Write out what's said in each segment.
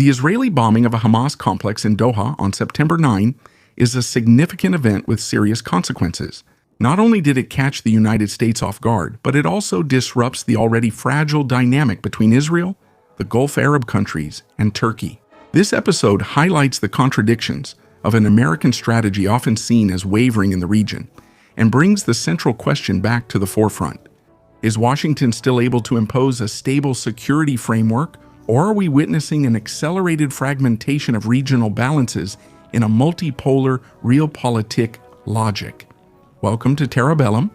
The Israeli bombing of a Hamas complex in Doha on September 9 is a significant event with serious consequences. Not only did it catch the United States off guard, but it also disrupts the already fragile dynamic between Israel, the Gulf Arab countries, and Turkey. This episode highlights the contradictions of an American strategy often seen as wavering in the region, and brings the central question back to the forefront. Is Washington still able to impose a stable security framework, or are we witnessing an accelerated fragmentation of regional balances in a multipolar realpolitik logic? Welcome to Terra Bellum.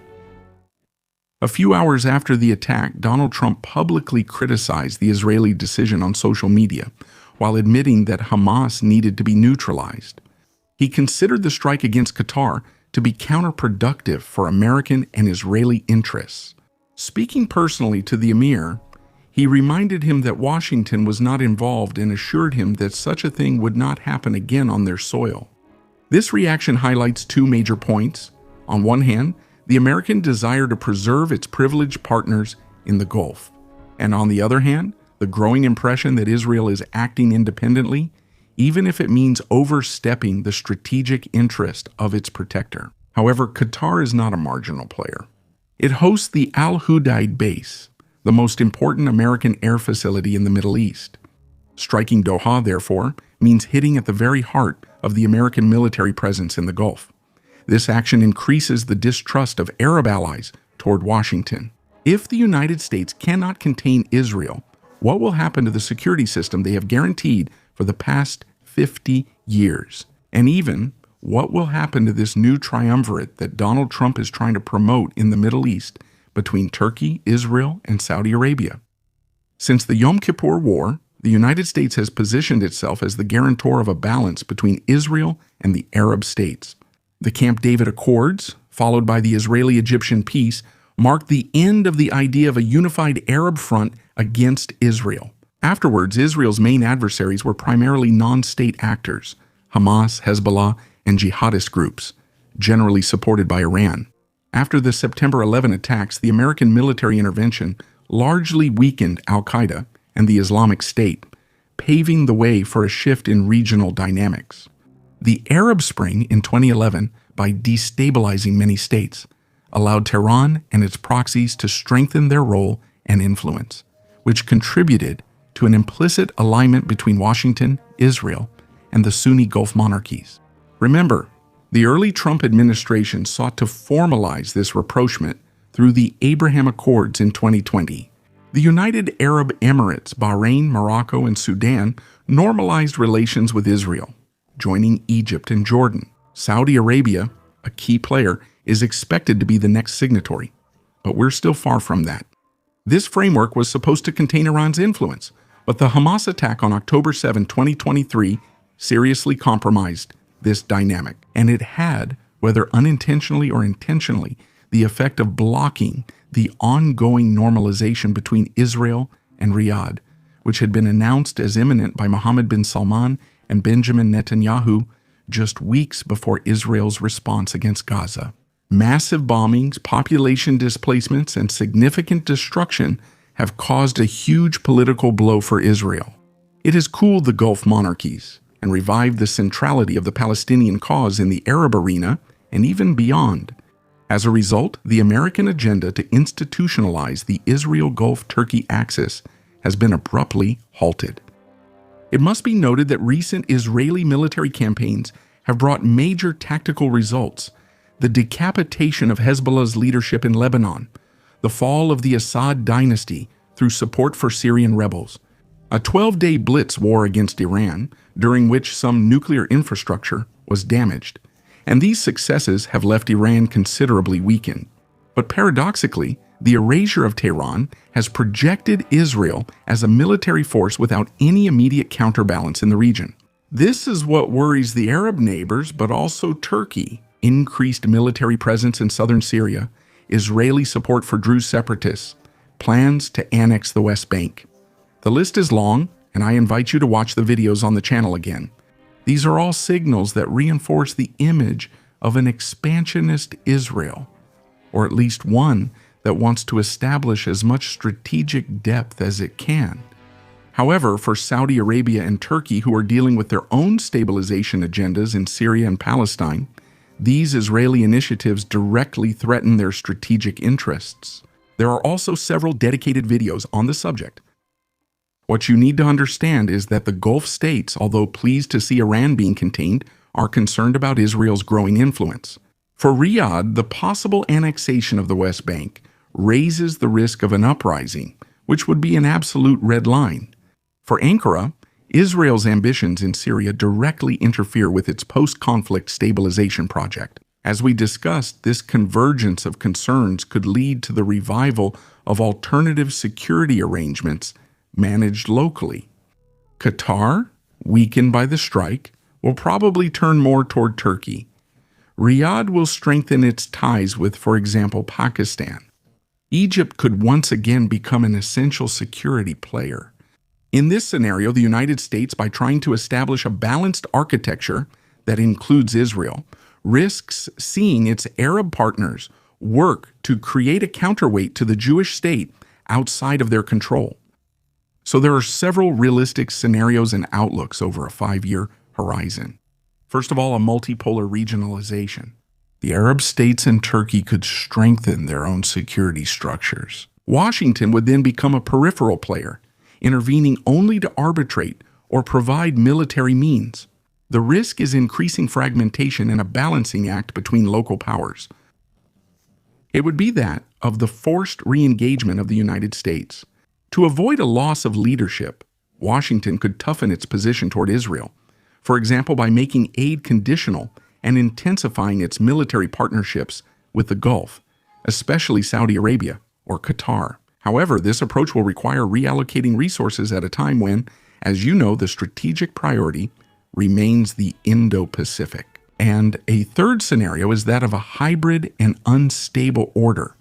A few hours after the attack, Donald Trump publicly criticized the Israeli decision on social media, while admitting that Hamas needed to be neutralized. He considered the strike against Qatar to be counterproductive for American and Israeli interests. Speaking personally to the emir, he reminded him that Washington was not involved and assured him that such a thing would not happen again on their soil. This reaction highlights two major points. On one hand, the American desire to preserve its privileged partners in the Gulf, and on the other hand, the growing impression that Israel is acting independently, even if it means overstepping the strategic interest of its protector. However, Qatar is not a marginal player. It hosts the Al Hudaid base, the most important American air facility in the Middle East. Striking Doha, therefore, means hitting at the very heart of the American military presence in the Gulf. This action increases the distrust of Arab allies toward Washington. If the United States cannot contain Israel, what will happen to the security system they have guaranteed for the past 50 years? And even, what will happen to this new triumvirate that Donald Trump is trying to promote in the Middle East between Turkey, Israel, and Saudi Arabia? Since the Yom Kippur War, the United States has positioned itself as the guarantor of a balance between Israel and the Arab states. The Camp David Accords, followed by the Israeli-Egyptian peace, marked the end of the idea of a unified Arab front against Israel. Afterwards, Israel's main adversaries were primarily non-state actors, Hamas, Hezbollah, and jihadist groups, generally supported by Iran. After the September 11 attacks, the American military intervention largely weakened al-Qaeda and the Islamic State, paving the way for a shift in regional dynamics. The Arab Spring in 2011, by destabilizing many states, allowed Tehran and its proxies to strengthen their role and influence, which contributed to an implicit alignment between Washington, Israel, and the Sunni Gulf monarchies. Remember, the early Trump administration sought to formalize this rapprochement through the Abraham Accords in 2020. The United Arab Emirates, Bahrain, Morocco, and Sudan normalized relations with Israel, joining Egypt and Jordan. Saudi Arabia, a key player, is expected to be the next signatory, but we're still far from that. This framework was supposed to contain Iran's influence, but the Hamas attack on October 7, 2023 seriously compromised this dynamic, and it had, whether unintentionally or intentionally, the effect of blocking the ongoing normalization between Israel and Riyadh, which had been announced as imminent by Mohammed bin Salman and Benjamin Netanyahu just weeks before Israel's response against Gaza. Massive bombings, population displacements, and significant destruction have caused a huge political blow for Israel. It has cooled the Gulf monarchies and revived the centrality of the Palestinian cause in the Arab arena and even beyond. As a result, the American agenda to institutionalize the Israel-Gulf-Turkey axis has been abruptly halted. It must be noted that recent Israeli military campaigns have brought major tactical results: the decapitation of Hezbollah's leadership in Lebanon, the fall of the Assad dynasty through support for Syrian rebels, a 12-day blitz war against Iran, during which some nuclear infrastructure was damaged. And these successes have left Iran considerably weakened. But paradoxically, the erasure of Tehran has projected Israel as a military force without any immediate counterbalance in the region. This is what worries the Arab neighbors, but also Turkey. Increased military presence in southern Syria, Israeli support for Druze separatists, plans to annex the West Bank. The list is long, and I invite you to watch the videos on the channel again. These are all signals that reinforce the image of an expansionist Israel, or at least one that wants to establish as much strategic depth as it can. However, for Saudi Arabia and Turkey, who are dealing with their own stabilization agendas in Syria and Palestine, these Israeli initiatives directly threaten their strategic interests. There are also several dedicated videos on the subject. What you need to understand is that the Gulf states, although pleased to see Iran being contained, are concerned about Israel's growing influence. For Riyadh, the possible annexation of the West Bank raises the risk of an uprising, which would be an absolute red line. For Ankara, Israel's ambitions in Syria directly interfere with its post-conflict stabilization project. As we discussed, this convergence of concerns could lead to the revival of alternative security arrangements managed locally. Qatar, weakened by the strike, will probably turn more toward Turkey. Riyadh will strengthen its ties with, for example, Pakistan. Egypt could once again become an essential security player. In this scenario, the United States, by trying to establish a balanced architecture that includes Israel, risks seeing its Arab partners work to create a counterweight to the Jewish state outside of their control. So there are several realistic scenarios and outlooks over a 5-year horizon. First of all, a multipolar regionalization. The Arab states and Turkey could strengthen their own security structures. Washington would then become a peripheral player, intervening only to arbitrate or provide military means. The risk is increasing fragmentation and a balancing act between local powers. It would be that of the forced re-engagement of the United States. To avoid a loss of leadership, Washington could toughen its position toward Israel, for example, by making aid conditional and intensifying its military partnerships with the Gulf, especially Saudi Arabia or Qatar. However, this approach will require reallocating resources at a time when, as you know, the strategic priority remains the Indo-Pacific. And a third scenario is that of a hybrid and unstable order,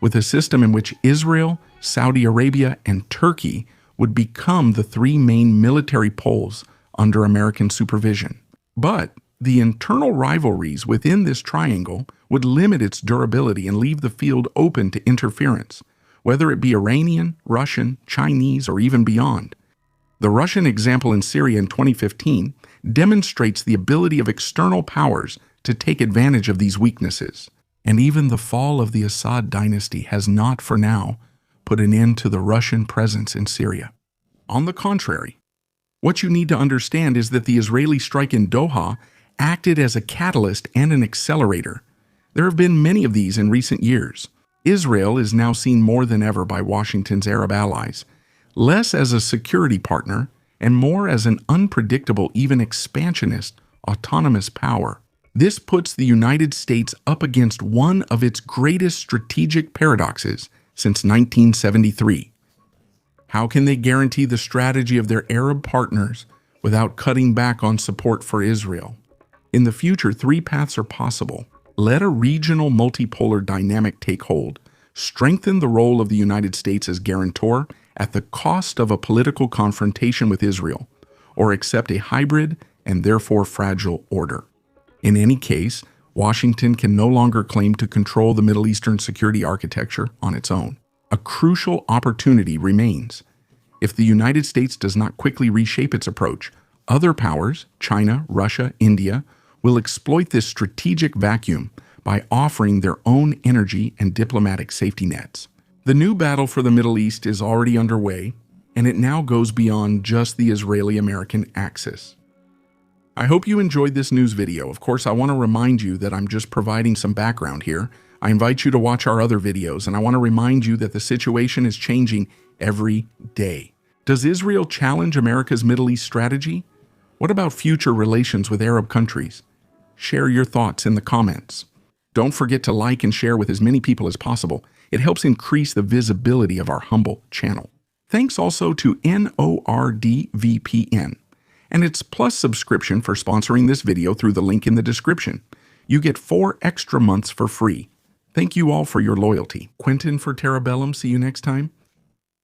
with a system in which Israel, Saudi Arabia, and Turkey would become the 3 main military poles under American supervision. But the internal rivalries within this triangle would limit its durability and leave the field open to interference, whether it be Iranian, Russian, Chinese, or even beyond. The Russian example in Syria in 2015 demonstrates the ability of external powers to take advantage of these weaknesses. And even the fall of the Assad dynasty has not, for now, put an end to the Russian presence in Syria. On the contrary, what you need to understand is that the Israeli strike in Doha acted as a catalyst and an accelerator. There have been many of these in recent years. Israel is now seen more than ever by Washington's Arab allies, less as a security partner and more as an unpredictable, even expansionist, autonomous power. This puts the United States up against one of its greatest strategic paradoxes since 1973. How can they guarantee the strategy of their Arab partners without cutting back on support for Israel? In the future, 3 paths are possible. Let a regional multipolar dynamic take hold, strengthen the role of the United States as guarantor at the cost of a political confrontation with Israel, or accept a hybrid and therefore fragile order. In any case, Washington can no longer claim to control the Middle Eastern security architecture on its own. A crucial opportunity remains. If the United States does not quickly reshape its approach, other powers, China, Russia, India, will exploit this strategic vacuum by offering their own energy and diplomatic safety nets. The new battle for the Middle East is already underway, and it now goes beyond just the Israeli-American axis. I hope you enjoyed this news video. Of course, I want to remind you that I'm just providing some background here. I invite you to watch our other videos, and I want to remind you that the situation is changing every day. Does Israel challenge America's Middle East strategy? What about future relations with Arab countries? Share your thoughts in the comments. Don't forget to like and share with as many people as possible. It helps increase the visibility of our humble channel. Thanks also to NORDVPN and its Plus subscription for sponsoring this video through the link in the description. You get 4 extra months for free. Thank you all for your loyalty. Quentin for Terabellum. See you next time.